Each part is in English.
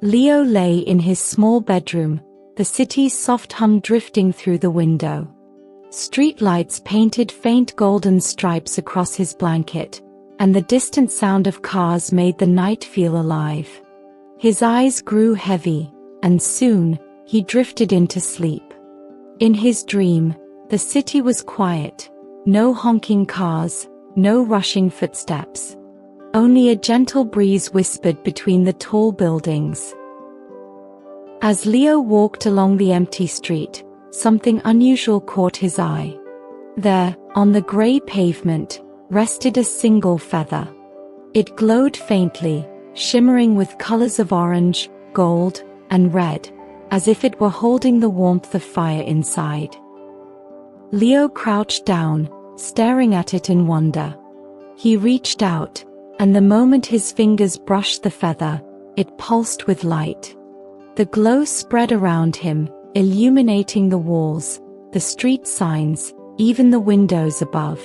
Leo lay in his small bedroom, the city's soft hum drifting through the window. Streetlights painted faint golden stripes across his blanket, and the distant sound of cars made the night feel alive. His eyes grew heavy, and soon, he drifted into sleep. In his dream, the city was quiet, no honking cars, no rushing footsteps. Only a gentle breeze whispered between the tall buildings. As Leo walked along the empty street, something unusual caught his eye. There, on the gray pavement, rested a single feather. It glowed faintly, shimmering with colors of orange, gold, and red, as if it were holding the warmth of fire inside. Leo crouched down, staring at it in wonder. He reached out, and the moment his fingers brushed the feather, it pulsed with light. The glow spread around him, illuminating the walls, the street signs, even the windows above.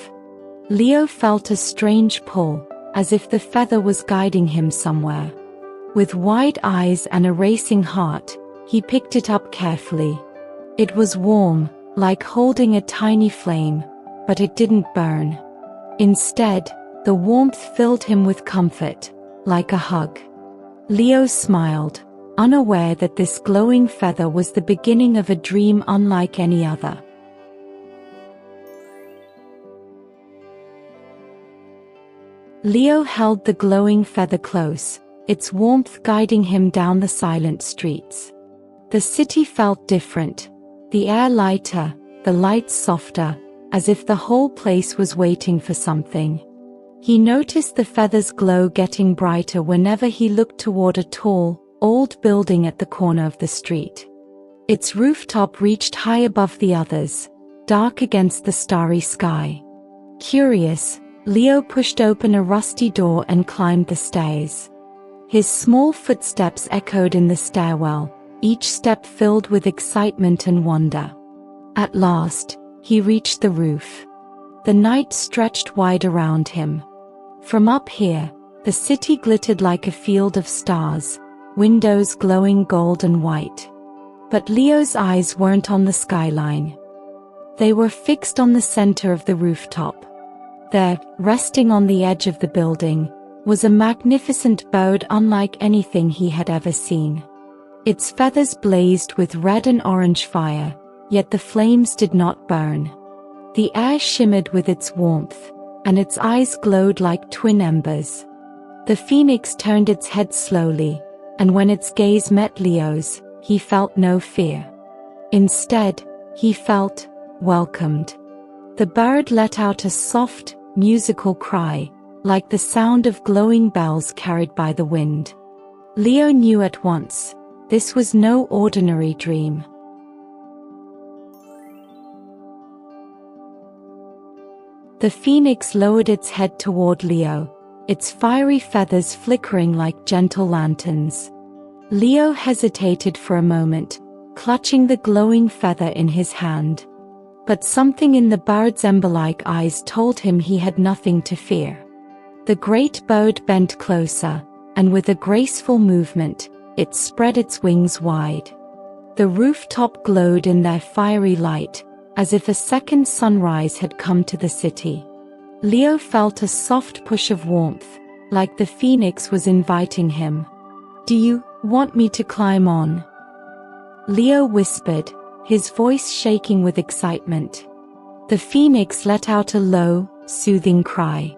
Leo felt a strange pull, as if the feather was guiding him somewhere. With wide eyes and a racing heart, he picked it up carefully. It was warm, like holding a tiny flame, but it didn't burn. Instead, the warmth filled him with comfort, like a hug. Leo smiled, unaware that this glowing feather was the beginning of a dream unlike any other. Leo held the glowing feather close, its warmth guiding him down the silent streets. The city felt different, the air lighter, the lights softer, as if the whole place was waiting for something. He noticed the feather's glow getting brighter whenever he looked toward a tall, old building at the corner of the street. Its rooftop reached high above the others, dark against the starry sky. Curious, Leo pushed open a rusty door and climbed the stairs. His small footsteps echoed in the stairwell, each step filled with excitement and wonder. At last, he reached the roof. The night stretched wide around him. From up here, the city glittered like a field of stars, windows glowing gold and white. But Leo's eyes weren't on the skyline. They were fixed on the center of the rooftop. There, resting on the edge of the building, was a magnificent bird unlike anything he had ever seen. Its feathers blazed with red and orange fire, yet the flames did not burn. The air shimmered with its warmth, and its eyes glowed like twin embers. The phoenix turned its head slowly, and when its gaze met Leo's, he felt no fear. Instead, he felt welcomed. The bird let out a soft, musical cry, like the sound of glowing bells carried by the wind. Leo knew at once, this was no ordinary dream. The phoenix lowered its head toward Leo, its fiery feathers flickering like gentle lanterns. Leo hesitated for a moment, clutching the glowing feather in his hand. But something in the bird's ember-like eyes told him he had nothing to fear. The great bird bent closer, and with a graceful movement, it spread its wings wide. The rooftop glowed in their fiery light, as if a second sunrise had come to the city. Leo felt a soft push of warmth, like the phoenix was inviting him. "Do you want me to climb on?" Leo whispered, his voice shaking with excitement. The phoenix let out a low, soothing cry.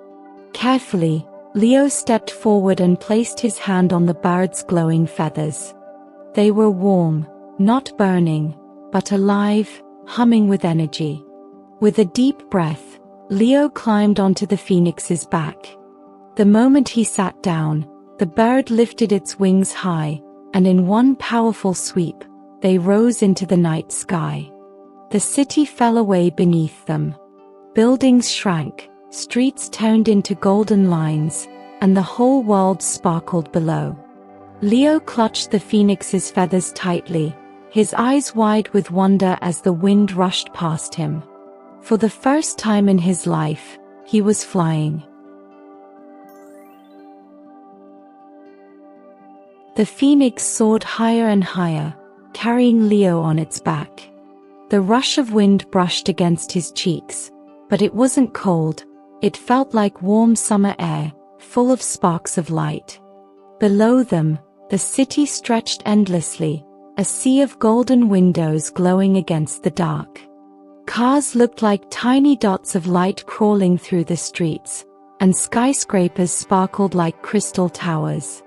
Carefully, Leo stepped forward and placed his hand on the bird's glowing feathers. They were warm, not burning, but alive, humming with energy. With a deep breath, Leo climbed onto the phoenix's back. The moment he sat down, the bird lifted its wings high, and in one powerful sweep, they rose into the night sky. The city fell away beneath them. Buildings shrank, streets turned into golden lines, and the whole world sparkled below. Leo clutched the phoenix's feathers tightly, his eyes wide with wonder as the wind rushed past him. For the first time in his life, he was flying. The phoenix soared higher and higher, carrying Leo on its back. The rush of wind brushed against his cheeks, but it wasn't cold. It felt like warm summer air, full of sparks of light. Below them, the city stretched endlessly, a sea of golden windows glowing against the dark. Cars looked like tiny dots of light crawling through the streets, and skyscrapers sparkled like crystal towers.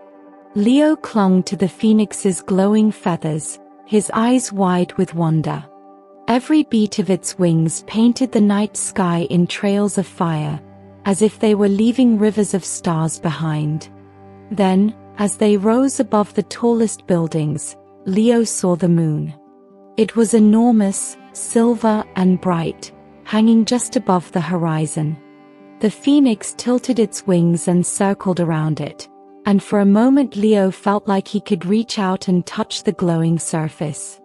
Leo clung to the phoenix's glowing feathers, his eyes wide with wonder. Every beat of its wings painted the night sky in trails of fire, as if they were leaving rivers of stars behind. Then, as they rose above the tallest buildings, Leo saw the moon. It was enormous, silver and bright, hanging just above the horizon. The phoenix tilted its wings and circled around it, and for a moment Leo felt like he could reach out and touch the glowing surface.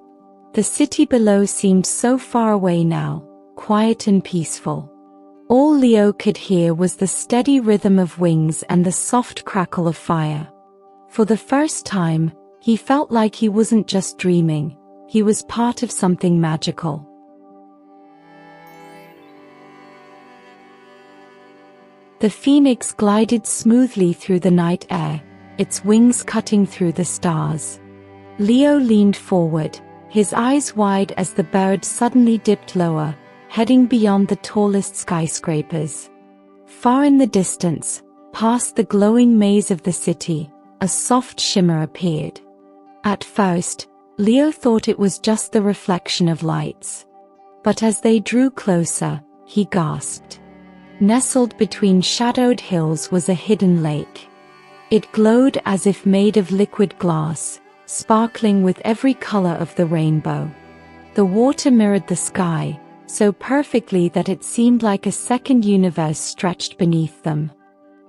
The city below seemed so far away now, quiet and peaceful. All Leo could hear was the steady rhythm of wings and the soft crackle of fire. For the first time, he felt like he wasn't just dreaming, he was part of something magical. The phoenix glided smoothly through the night air, its wings cutting through the stars. Leo leaned forward, his eyes wide as the bird suddenly dipped lower, heading beyond the tallest skyscrapers. Far in the distance, past the glowing maze of the city, a soft shimmer appeared. At first, Leo thought it was just the reflection of lights. But as they drew closer, he gasped. Nestled between shadowed hills was a hidden lake. It glowed as if made of liquid glass, sparkling with every color of the rainbow. The water mirrored the sky, so perfectly that it seemed like a second universe stretched beneath them.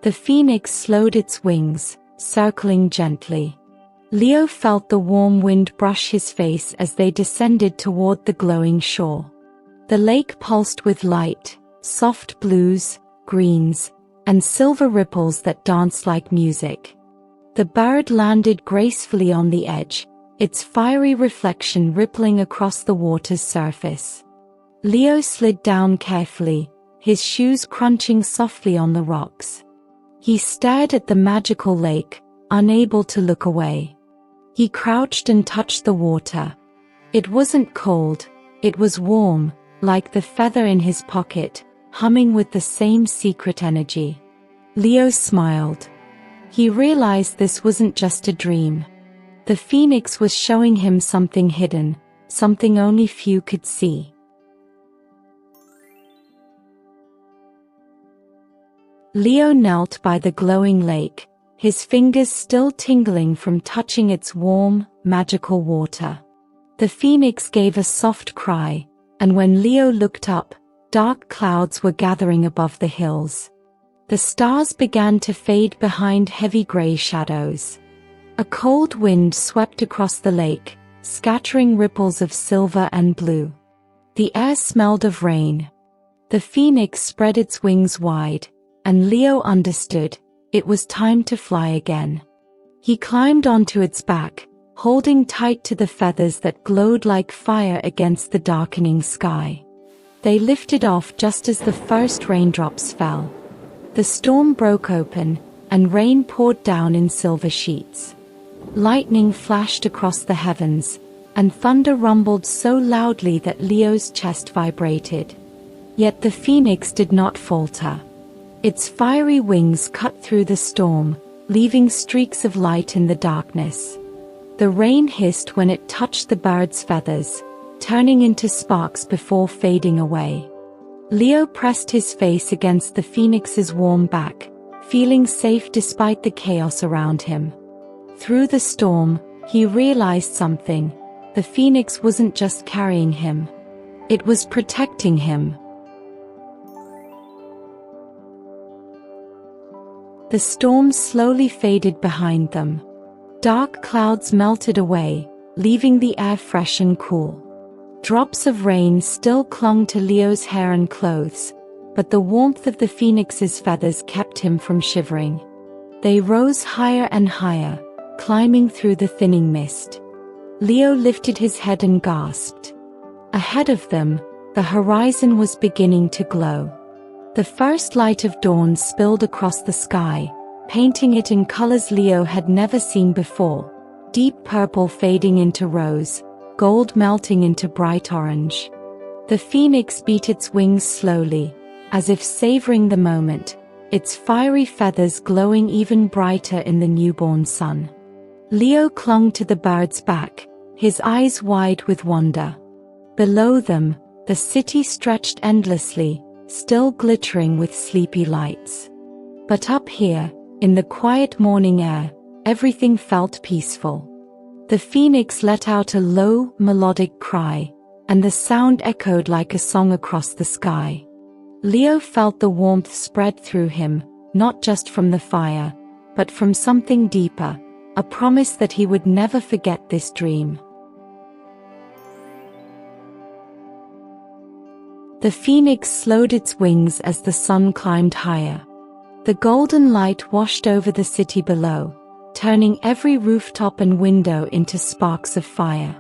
The phoenix slowed its wings, circling gently. Leo felt the warm wind brush his face as they descended toward the glowing shore. The lake pulsed with light, soft blues, greens, and silver ripples that danced like music. The bird landed gracefully on the edge, its fiery reflection rippling across the water's surface. Leo slid down carefully, his shoes crunching softly on the rocks. He stared at the magical lake, unable to look away. He crouched and touched the water. It wasn't cold, it was warm, like the feather in his pocket, humming with the same secret energy. Leo smiled. He realized this wasn't just a dream. The phoenix was showing him something hidden, something only few could see. Leo knelt by the glowing lake, his fingers still tingling from touching its warm, magical water. The phoenix gave a soft cry, and when Leo looked up, dark clouds were gathering above the hills. The stars began to fade behind heavy gray shadows. A cold wind swept across the lake, scattering ripples of silver and blue. The air smelled of rain. The phoenix spread its wings wide, and Leo understood, it was time to fly again. He climbed onto its back, holding tight to the feathers that glowed like fire against the darkening sky. They lifted off just as the first raindrops fell. The storm broke open, and rain poured down in silver sheets. Lightning flashed across the heavens, and thunder rumbled so loudly that Leo's chest vibrated. Yet the phoenix did not falter. Its fiery wings cut through the storm, leaving streaks of light in the darkness. The rain hissed when it touched the bird's feathers, turning into sparks before fading away. Leo pressed his face against the phoenix's warm back, feeling safe despite the chaos around him. Through the storm, he realized something. The phoenix wasn't just carrying him. It was protecting him. The storm slowly faded behind them. Dark clouds melted away, leaving the air fresh and cool. Drops of rain still clung to Leo's hair and clothes, but the warmth of the phoenix's feathers kept him from shivering. They rose higher and higher, climbing through the thinning mist. Leo lifted his head and gasped. Ahead of them, the horizon was beginning to glow. The first light of dawn spilled across the sky, painting it in colors Leo had never seen before: deep purple fading into rose, gold melting into bright orange. The phoenix beat its wings slowly, as if savoring the moment, its fiery feathers glowing even brighter in the newborn sun. Leo clung to the bird's back, his eyes wide with wonder. Below them, the city stretched endlessly, still glittering with sleepy lights. But up here, in the quiet morning air, everything felt peaceful. The phoenix let out a low, melodic cry, and the sound echoed like a song across the sky. Leo felt the warmth spread through him, not just from the fire, but from something deeper, a promise that he would never forget this dream. The phoenix slowed its wings as the sun climbed higher. The golden light washed over the city below, turning every rooftop and window into sparks of fire.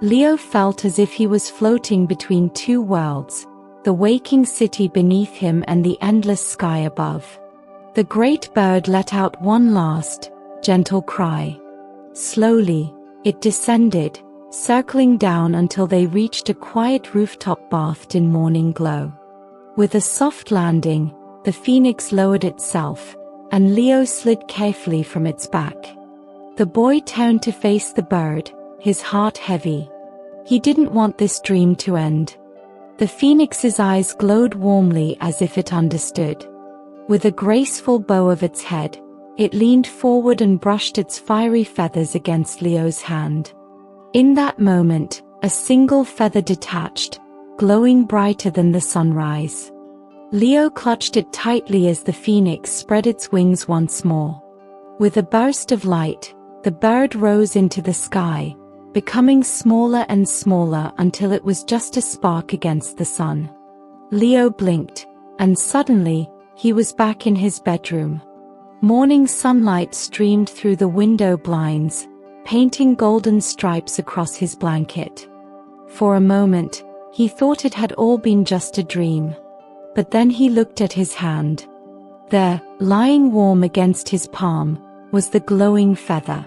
Leo felt as if he was floating between two worlds, the waking city beneath him and the endless sky above. The great bird let out one last, gentle cry. Slowly, it descended, circling down until they reached a quiet rooftop bathed in morning glow. With a soft landing, the phoenix lowered itself, and Leo slid carefully from its back. The boy turned to face the bird, his heart heavy. He didn't want this dream to end. The phoenix's eyes glowed warmly as if it understood. With a graceful bow of its head, it leaned forward and brushed its fiery feathers against Leo's hand. In that moment, a single feather detached, glowing brighter than the sunrise. Leo clutched it tightly as the phoenix spread its wings once more. With a burst of light, the bird rose into the sky, becoming smaller and smaller until it was just a spark against the sun. Leo blinked, and suddenly, he was back in his bedroom. Morning sunlight streamed through the window blinds, painting golden stripes across his blanket. For a moment, he thought it had all been just a dream. But then he looked at his hand. There, lying warm against his palm, was the glowing feather.